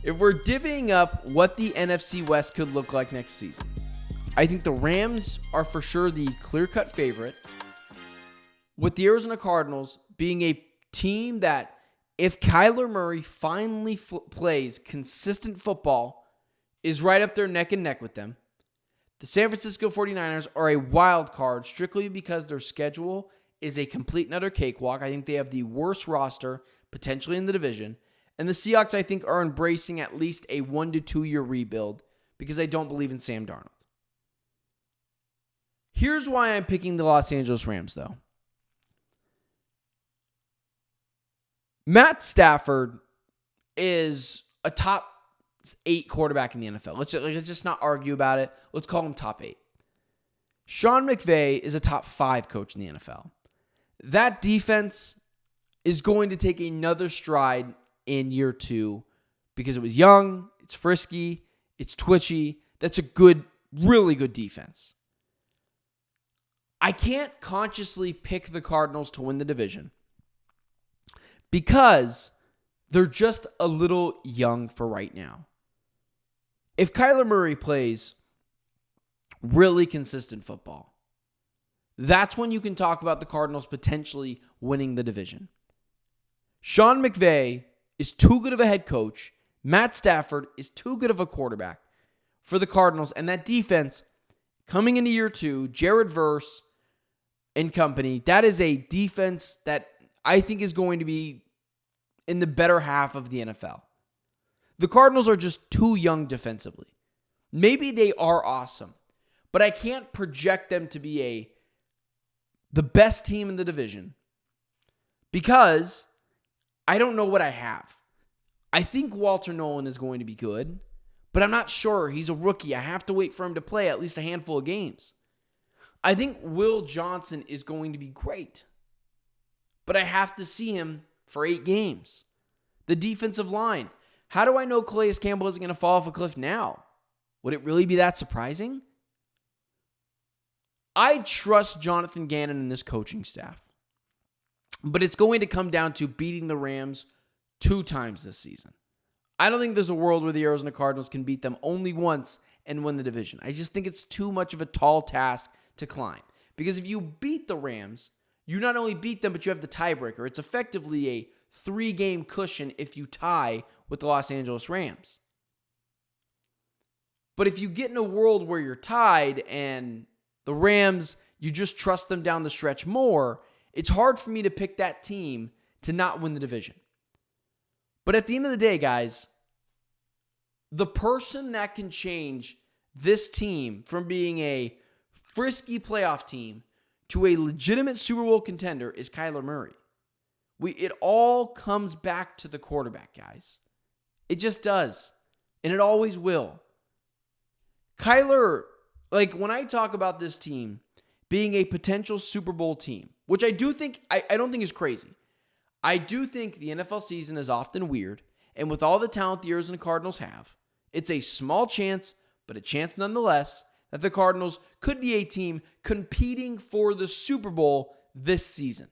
If we're divvying up what the NFC West could look like next season, I think the Rams are for sure the clear-cut favorite, with the Arizona Cardinals being a team that, if Kyler Murray finally plays consistent football, is right up there neck and neck with them. The San Francisco 49ers are a wild card strictly because their schedule is a complete and utter cakewalk. I think they have the worst roster potentially in the division. And the Seahawks, I think, are embracing at least a 1 to 2 year rebuild because I don't believe in Sam Darnold. Here's why I'm picking the Los Angeles Rams, though. Matt Stafford is a top 8 quarterback in the NFL. Let's just not argue about it. Let's call him top 8. Sean McVay is a top 5 coach in the NFL. That defense is going to take another stride in year 2 because it was young, it's frisky, it's twitchy. That's a good, really good defense. I can't consciously pick the Cardinals to win the division because they're just a little young for right now. If Kyler Murray plays really consistent football, that's when you can talk about the Cardinals potentially winning the division. Sean McVay is too good of a head coach. Matt Stafford is too good of a quarterback for the Cardinals. And that defense, coming into year 2, Jared Verse and company, that is a defense that I think is going to be in the better half of the NFL. The Cardinals are just too young defensively. Maybe they are awesome, but I can't project them to be the best team in the division because I don't know what I have. I think Walter Nolan is going to be good, but I'm not sure. He's a rookie. I have to wait for him to play at least a handful of games. I think Will Johnson is going to be great, but I have to see him for 8 games. The defensive line. How do I know Calais Campbell isn't going to fall off a cliff now? Would it really be that surprising? I trust Jonathan Gannon and this coaching staff, but it's going to come down to beating the Rams 2 times this season. I don't think there's a world where the Arizona Cardinals can beat them only once and win the division. I just think it's too much of a tall task to climb. Because if you beat the Rams, you not only beat them, but you have the tiebreaker. It's effectively a 3-game cushion if you tie with the Los Angeles Rams. But if you get in a world where you're tied and the Rams, you just trust them down the stretch more, it's hard for me to pick that team to not win the division. But at the end of the day, guys, the person that can change this team from being a frisky playoff team to a legitimate Super Bowl contender is Kyler Murray. It all comes back to the quarterback, guys. It just does. And it always will. Kyler, when I talk about this team being a potential Super Bowl team, which I do think, I don't think is crazy. I do think the NFL season is often weird, and with all the talent the Arizona Cardinals have, it's a small chance, but a chance nonetheless, that the Cardinals could be a team competing for the Super Bowl this season.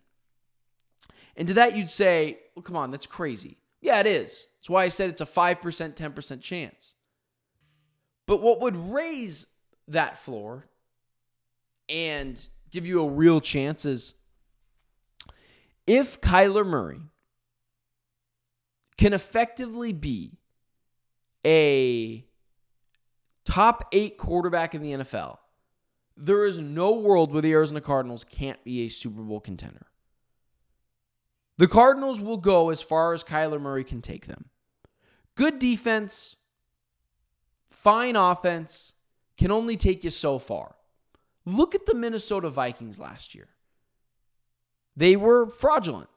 And to that you'd say, well, come on, that's crazy. Yeah, it is. That's why I said it's a 5%, 10% chance. But what would raise that floor and give you a real chance is if Kyler Murray can effectively be a top 8 quarterback in the NFL, there is no world where the Arizona Cardinals can't be a Super Bowl contender. The Cardinals will go as far as Kyler Murray can take them. Good defense, fine offense can only take you so far. Look at the Minnesota Vikings last year. They were fraudulent.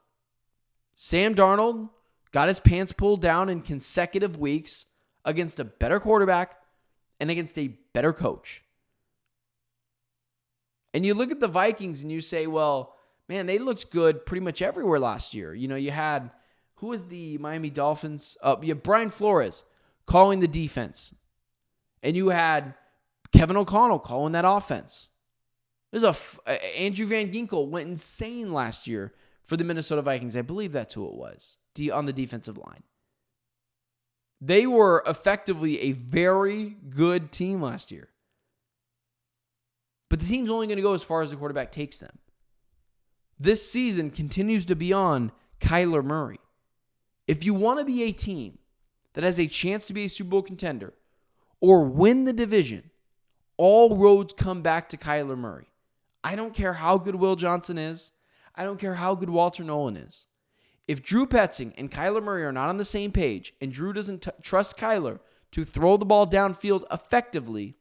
Sam Darnold got his pants pulled down in consecutive weeks against a better quarterback and against a better coach. And you look at the Vikings and you say, well, man, they looked good pretty much everywhere last year. You know, you had, who was the Miami Dolphins? You had Brian Flores calling the defense. And you had Kevin O'Connell calling that offense. Andrew Van Ginkel went insane last year for the Minnesota Vikings. I believe that's who it was, on the defensive line. They were effectively a very good team last year. But the team's only going to go as far as the quarterback takes them. This season continues to be on Kyler Murray. If you want to be a team that has a chance to be a Super Bowl contender or win the division, all roads come back to Kyler Murray. I don't care how good Will Johnson is. I don't care how good Walter Nolan is. If Drew Petzing and Kyler Murray are not on the same page and Drew doesn't trust Kyler to throw the ball downfield effectively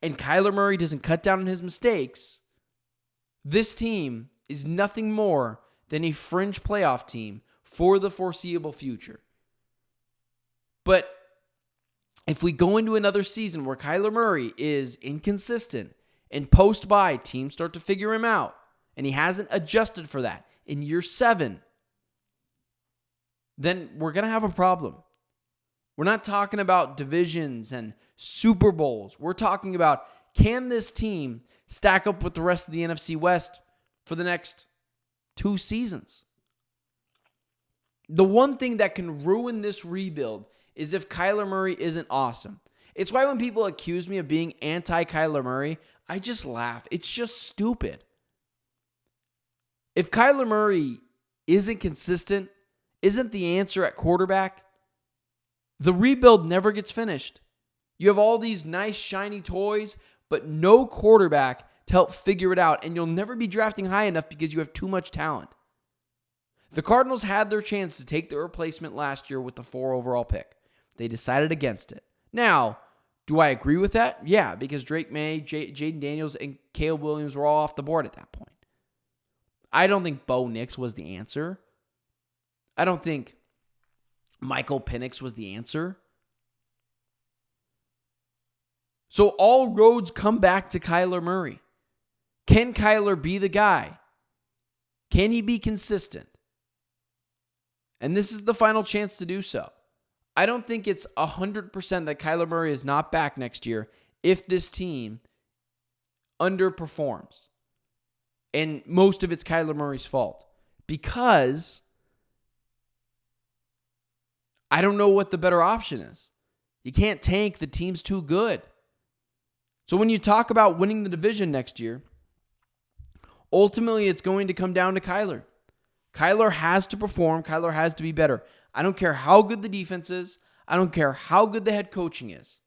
and Kyler Murray doesn't cut down on his mistakes, this team is nothing more than a fringe playoff team for the foreseeable future. But if we go into another season where Kyler Murray is inconsistent and post-bye teams start to figure him out and he hasn't adjusted for that in year 7, then we're going to have a problem. We're not talking about divisions and Super Bowls. We're talking about, can this team stack up with the rest of the NFC West for the next 2 seasons? The one thing that can ruin this rebuild is if Kyler Murray isn't awesome. It's why when people accuse me of being anti-Kyler Murray, I just laugh. It's just stupid. If Kyler Murray isn't consistent, isn't the answer at quarterback, the rebuild never gets finished. You have all these nice, shiny toys, but no quarterback to help figure it out, and you'll never be drafting high enough because you have too much talent. The Cardinals had their chance to take their replacement last year with the 4 overall pick. They decided against it. Now, do I agree with that? Yeah, because Drake May, Jaden Daniels, and Caleb Williams were all off the board at that point. I don't think Bo Nix was the answer. I don't think Michael Penix was the answer. So all roads come back to Kyler Murray. Can Kyler be the guy? Can he be consistent? And this is the final chance to do so. I don't think it's 100% that Kyler Murray is not back next year if this team underperforms. And most of it's Kyler Murray's fault. Because I don't know what the better option is. You can't tank. The team's too good. So when you talk about winning the division next year, ultimately it's going to come down to Kyler. Kyler has to perform. Kyler has to be better. I don't care how good the defense is. I don't care how good the head coaching is.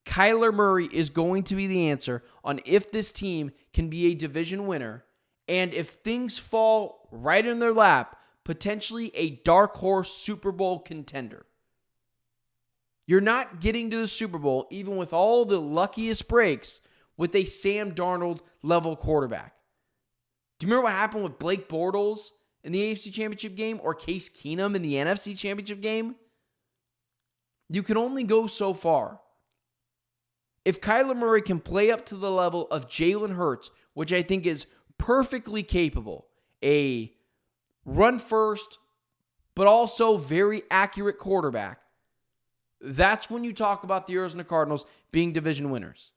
Kyler Murray is going to be the answer on if this team can be a division winner, and if things fall right in their lap, potentially a dark horse Super Bowl contender. You're not getting to the Super Bowl, even with all the luckiest breaks, with a Sam Darnold level quarterback. Do you remember what happened with Blake Bortles in the AFC Championship game or Case Keenum in the NFC Championship game? You can only go so far. If Kyler Murray can play up to the level of Jalen Hurts, which I think is perfectly capable, a run first, but also very accurate quarterback, that's when you talk about the Arizona Cardinals being division winners.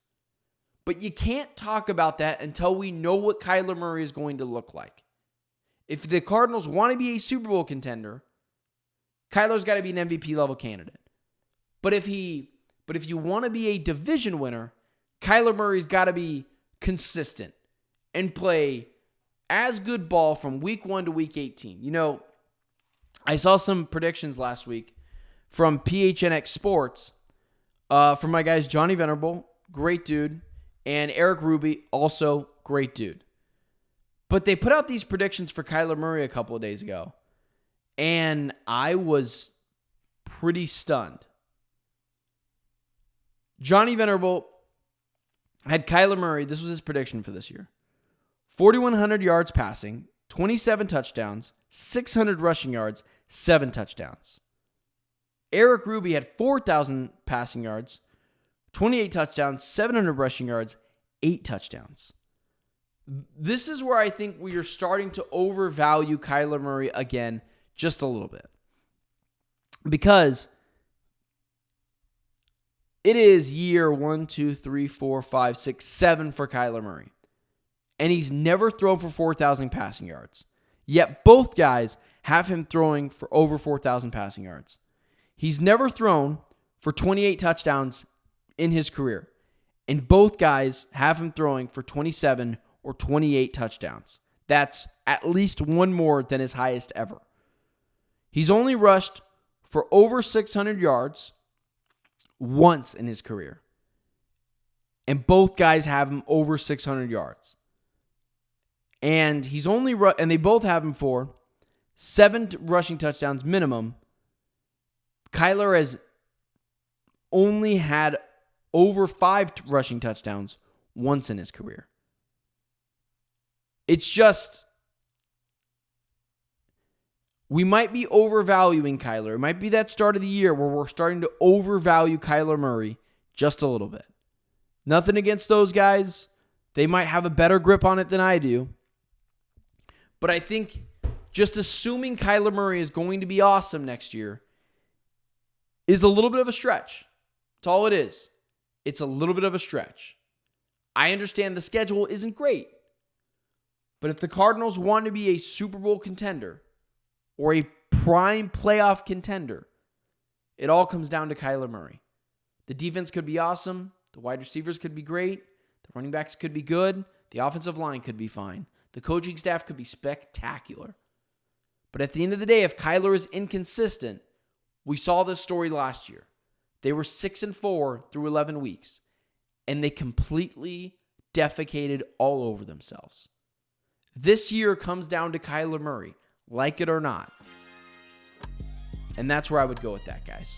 But you can't talk about that until we know what Kyler Murray is going to look like. If the Cardinals want to be a Super Bowl contender, Kyler's got to be an MVP level candidate. But if you want to be a division winner, Kyler Murray's got to be consistent and play as good ball from week 1 to week 18. You know, I saw some predictions last week from PHNX Sports from my guys Johnny Venerable, great dude, and Eric Ruby, also great dude. But they put out these predictions for Kyler Murray a couple of days ago, and I was pretty stunned. Johnny Venerable had Kyler Murray, this was his prediction for this year, 4,100 yards passing, 27 touchdowns, 600 rushing yards, 7 touchdowns. Eric Ruby had 4,000 passing yards, 28 touchdowns, 700 rushing yards, 8 touchdowns. This is where I think we are starting to overvalue Kyler Murray again just a little bit. Because it is year 1, 2, 3, 4, 5, 6, 7 for Kyler Murray. And he's never thrown for 4,000 passing yards. Yet both guys have him throwing for over 4,000 passing yards. He's never thrown for 28 touchdowns in his career. And both guys have him throwing for 27 or 28 touchdowns. That's at least one more than his highest ever. He's only rushed for over 600 yards once in his career. And both guys have him over 600 yards. And they both have him for 7 rushing touchdowns minimum. Kyler has only had over 5 rushing touchdowns once in his career. It's just, we might be overvaluing Kyler. It might be that start of the year where we're starting to overvalue Kyler Murray just a little bit. Nothing against those guys. They might have a better grip on it than I do. But I think just assuming Kyler Murray is going to be awesome next year is a little bit of a stretch. That's all it is. It's a little bit of a stretch. I understand the schedule isn't great. But if the Cardinals want to be a Super Bowl contender or a prime playoff contender, it all comes down to Kyler Murray. The defense could be awesome. The wide receivers could be great. The running backs could be good. The offensive line could be fine. The coaching staff could be spectacular. But at the end of the day, if Kyler is inconsistent, we saw this story last year. They were 6-4 through 11 weeks, and they completely defecated all over themselves. This year comes down to Kyler Murray, like it or not. And that's where I would go with that, guys.